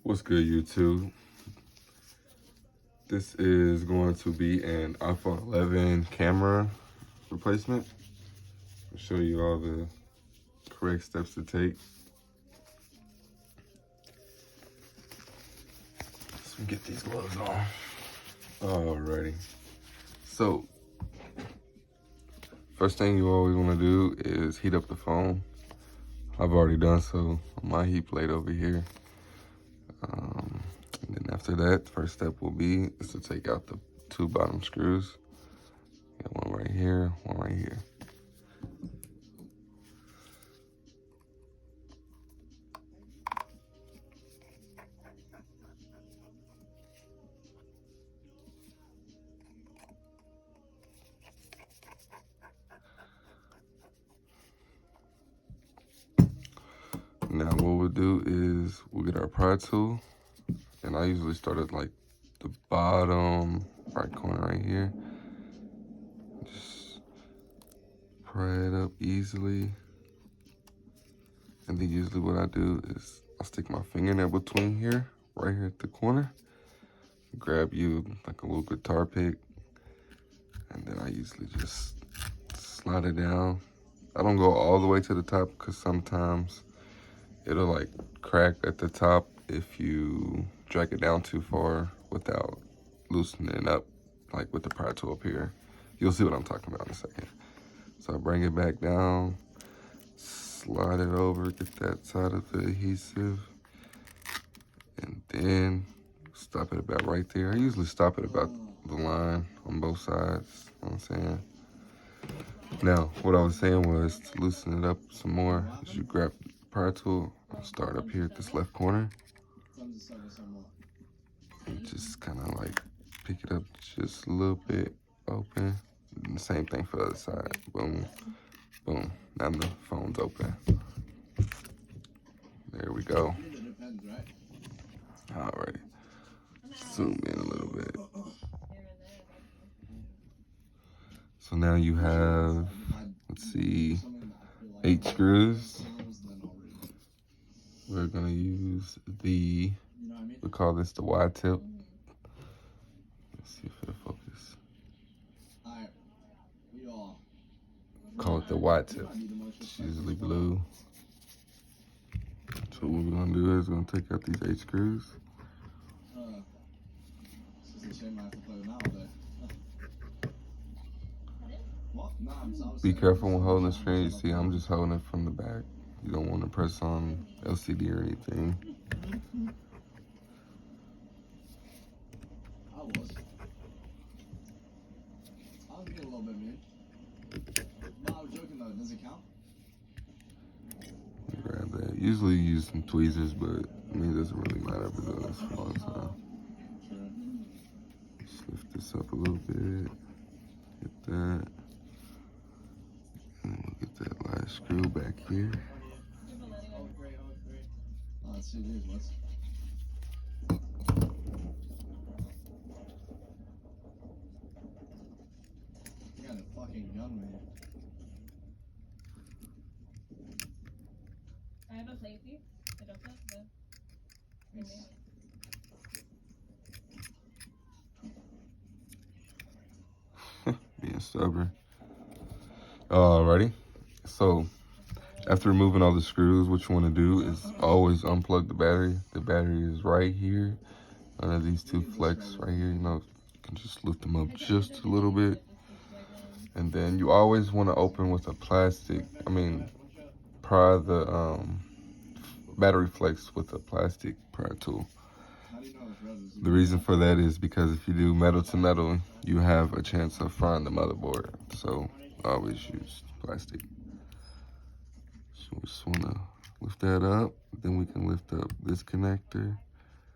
What's good, YouTube? This is going to be an iPhone 11 camera replacement. I'll show you all the correct steps to take. So we get these gloves on. Alrighty. So, first thing you always want to do is heat up the phone. I've already done so on my heat plate over here. And then after that, first step will be is to take out the two bottom screws. Got one right here, one right here. Now what we'll do is we'll get our pry tool, and I usually start at like the bottom right corner right here. Just pry it up easily. And then usually what I do is I stick my fingernail between here, right here at the corner. Grab you like a little guitar pick, and then I usually just slide it down. I don't go all the way to the top because sometimes it'll like crack at the top if you drag it down too far without loosening it up, like with the pry tool up here. You'll see what I'm talking about in a second. So I bring it back down, slide it over, get that side of the adhesive, and then stop it about right there. I usually stop it about the line on both sides, you know what I'm saying? Now, what I was saying was to loosen it up some more is you grab the pry tool and start up here at this left corner. And just kind of like pick it up just a little bit open. And the same thing for the other side. Boom, boom. Now the phone's open. There we go. All right. Zoom in a little bit. So now you have, let's see, 8 screws. We're gonna use we call this the Y tip. Let's see if it'll focus. Call it the Y tip. It's usually blue. So what we're gonna do is we're gonna take out these 8 screws. Be careful when holding the screen. You see, I'm just holding it from the back. You don't want to press on LCD or anything. I was being a little bit mean. No, I was joking though. Does it count? Grab that. Usually use some tweezers, but I mean, it doesn't really matter if it's on this for a long time. Just lift this up a little bit. Get that. And we'll get that last screw back here. Let's see these ones. You got a fucking gun, man. I have a safety. I don't have the. Being stubborn. Alrighty. So after removing all the screws, what you want to do is always unplug the battery. The battery is right here under these 2 flex right here. You know, you can just lift them up just a little bit. And then you always want to open with a plastic, pry the battery flex with a plastic pry tool. The reason for that is because if you do metal to metal, you have a chance of frying the motherboard. So always use plastic. So we just want to lift that up. Then we can lift up this connector.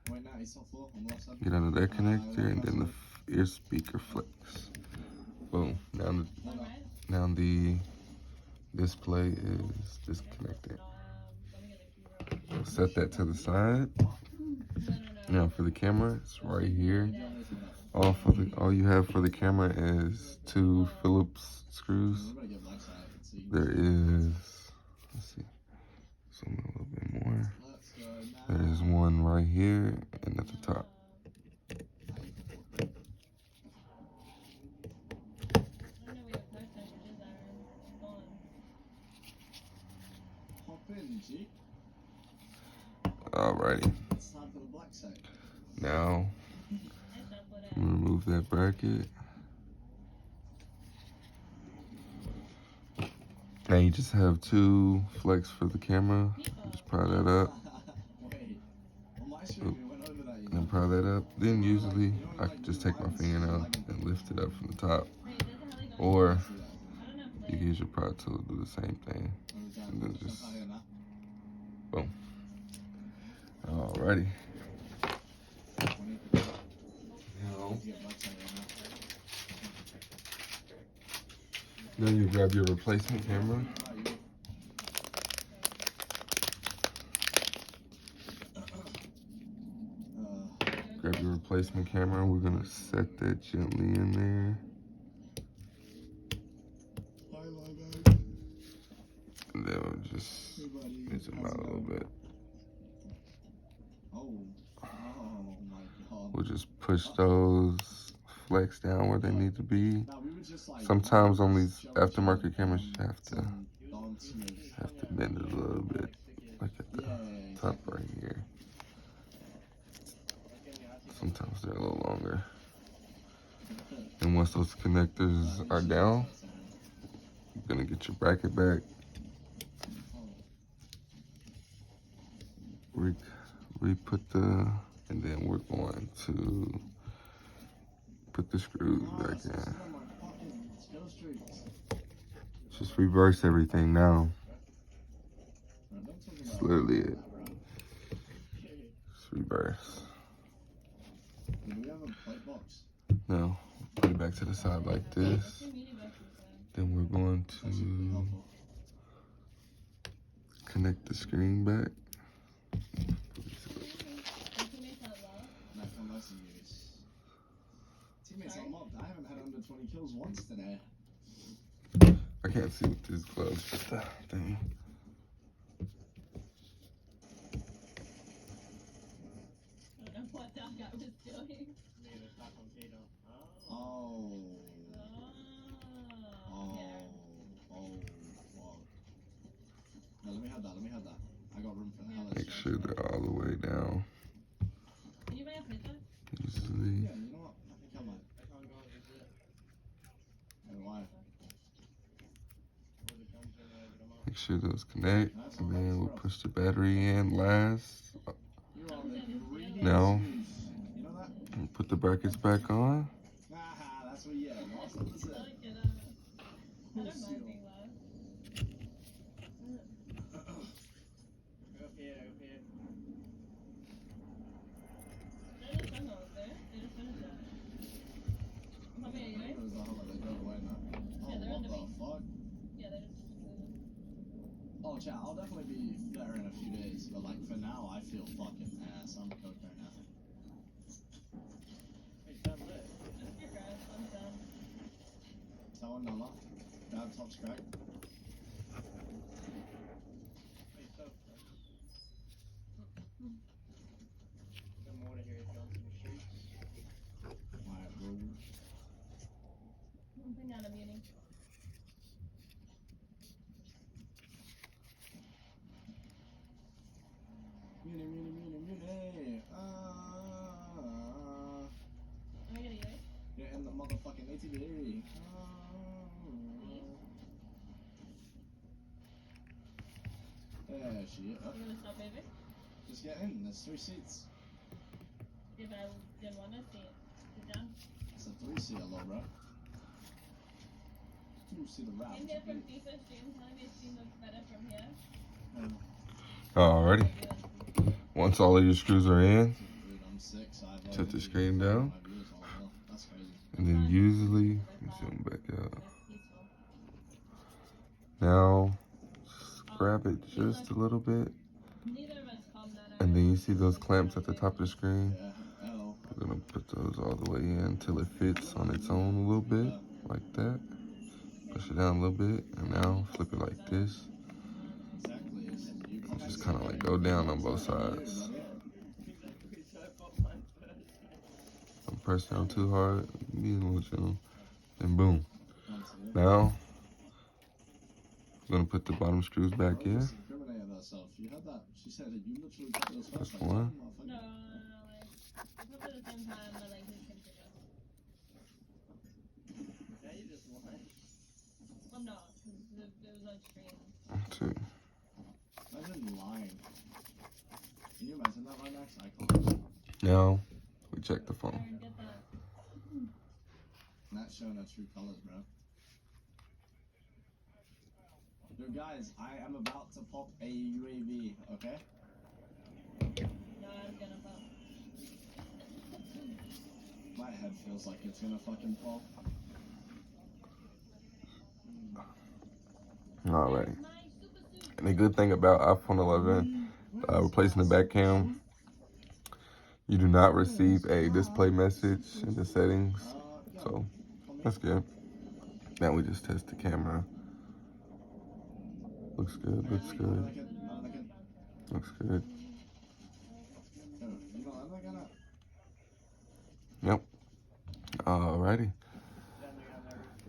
Get under that connector, and then the ear speaker flex. Boom. Now the display is disconnected. So set that to the side. Now for the camera, it's right here. All you have for the camera is 2 Phillips screws. There is, let's see, zoom in a little bit more. There's one right here and at the top. Alrighty. Now, I'm gonna remove that bracket. Now you just have 2 flex for the camera. Just pry that up. Oop. And then pry that up. Then usually I can just take my fingernail and lift it up from the top. Or you can use your pry tool to do the same thing. And then just boom. Alrighty. Now you grab your replacement camera. Grab your replacement camera. We're gonna set that gently in there. And then we'll just zoom out a little bit. We'll just push those flex down where they need to be. Sometimes on these aftermarket cameras, you have to bend it a little bit, like at the top right here. Sometimes they're a little longer. And once those connectors are down, you're gonna get your bracket back. Re-put and then we're going to put the screws back in. Just reverse everything now. That's literally it. Just reverse. Now, put it back to the side like this. Then we're going to connect the screen back. I haven't had under 20 kills once today. I can't see with these gloves, but that thing. I don't know what that guy was doing. No, let me have that. I got room for that. Make sure they're all the way down. Can you buy a printer? Usually. Yeah, you know what? I think I might. Why? Make sure those connect, and then we'll push the battery in last. Now, we'll put the brackets back on. That's what, yeah. I don't mind being loud. Oh, chat, I'll definitely be better in a few days, but like for now, I feel fucking ass. I'm cooked right now. That one, Nala. Bad top's cracked. Alright, bro. I'm putting out a muting. Muni. Am I gonna get it? You're in the motherfucking ATV. Yeah, shit. You gonna stop moving? Just get in. There's 3 seats. Yeah, but I didn't want to sit down. It's a 3-seater, little bro. 2-seater route. In there from FIFA stream, telling me stream looks better from here. Alrighty. Once all of your screws are in, I'm sick, so I've set the screen down, That's crazy. and then usually zoom back out. Now, just grab it just a little bit, Neither of us calm that out. and then you see those clamps at the top of the screen. Yeah, hello. We're gonna put those all the way in until it fits on its own a little bit, like that. Push it down a little bit, and now flip it like this. Exactly. Just kind of like go down on both sides. press down too hard, be a little chill. And boom. One, two. Now, I'm gonna put the bottom screws back Bro in. just incriminated herself. You heard that? She said that you literally got those That's first. one. No, like, it's not at the same time, but like, he's continuous. Yeah, you just lied. I'm not, because it was on stream. Two. Imagine lying. Can you imagine that right next? I can't. Now, we check the phone. Aaron, get that. Not showing our true colors, bro. Yo, guys, I am about to pop a UAV, okay? No, I'm gonna pop. My head feels like it's gonna fucking pop. All right. My super suit. And the good thing about iPhone 11, replacing the back cam, you do not receive a display message in the settings. So that's good. Now we just test the camera. Looks good, looks good, looks good. Yep. Alrighty.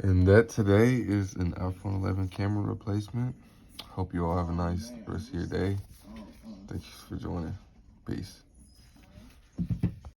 And that today is an iPhone 11 camera replacement. Hope you all have a nice rest of your day. Thank you for joining. Peace.